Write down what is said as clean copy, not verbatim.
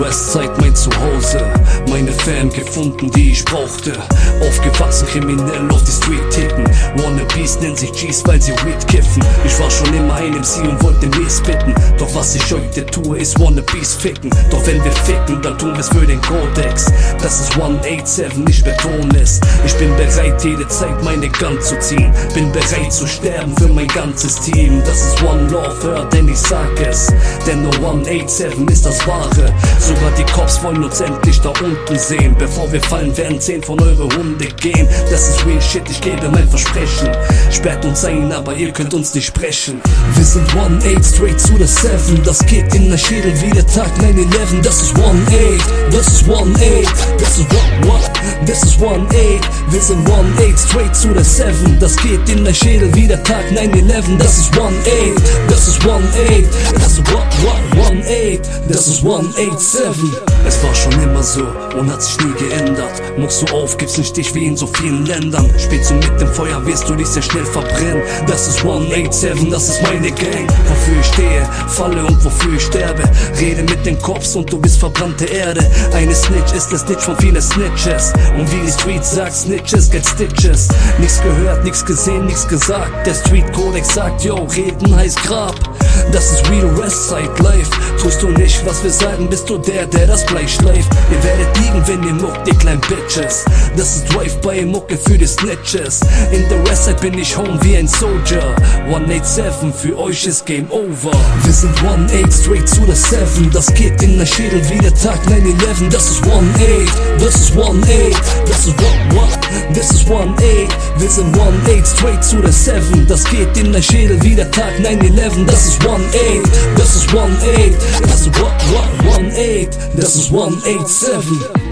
Westside mein Zuhause, meine Fan gefunden, die ich brauchte. Aufgewachsen, kriminell auf die Street ticken. Wannabes nennen sich G's, weil sie Weed kiffen. Ich war schon immer ein MC und wollte mir spitten. Doch was ich heute tue, ist Wannabes ficken. Doch wenn wir ficken, dann tun wir's für den Kodex. Das ist 187, ich betone es. Ich bin bereit, jede Zeit meine Gun zu ziehen. Bin bereit zu sterben für mein ganzes Team. Das ist One Love, hör, denn ich sag es. Denn nur 187 ist das Wahre. Sogar die Cops wollen uns endlich da unten sehen. Bevor wir fallen, werden 10 von eure Hunde gehen. Das ist real shit, ich gebe mein Versprechen. Sperrt uns ein, aber ihr könnt uns nicht sprechen. Wir sind 1-8, straight to the 7. Das geht in der Schädel wie der Tag 9-11. Das ist 1-8, das ist 1-8. Das ist what? Das ist 1-8. Wir sind 1-8, straight to the 7. Das geht in der Schädel wie der Tag 9-11. Das ist 1-8, das ist 1-8. Das ist what? 1-8. Das ist 187. Es war schon immer so und hat sich nie geändert. Muckst du auf, gibt's nicht dich wie in so vielen Ländern. Spielst du mit dem Feuer, wirst du dich sehr schnell verbrennen. Das ist 187, das ist meine Gang. Wofür ich stehe, falle und wofür ich sterbe. Rede mit den Cops und du bist verbrannte Erde. Eine Snitch ist der Snitch von vielen Snitches. Und wie die Street sagt, Snitches get Stitches. Nichts gehört, nichts gesehen, nichts gesagt. Der Street Codex sagt, yo, reden heißt Grab. Das ist real Westside Life. Tust du nicht, was wir sagen, bist du der das Blei schleift. Ihr werdet liegen, wenn ihr muckt, ihr kleinen Bitches. Das ist Drive-by-Mucke für die Snitches. In der Westside bin ich home wie ein Soldier. 187, für euch ist Game Over. Wir sind 1-8, straight to the 7. Das geht in der Schädel wie der Tag 9-11. Das ist 1-8, das ist 1-8. Das ist what? Das ist 1-8. Wir sind 1-8, straight to the 7. Das geht in der Schädel wie der Tag 9-11. Das ist 1-8, das ist 1-8. Das ist what? 1-8. Das ist 187.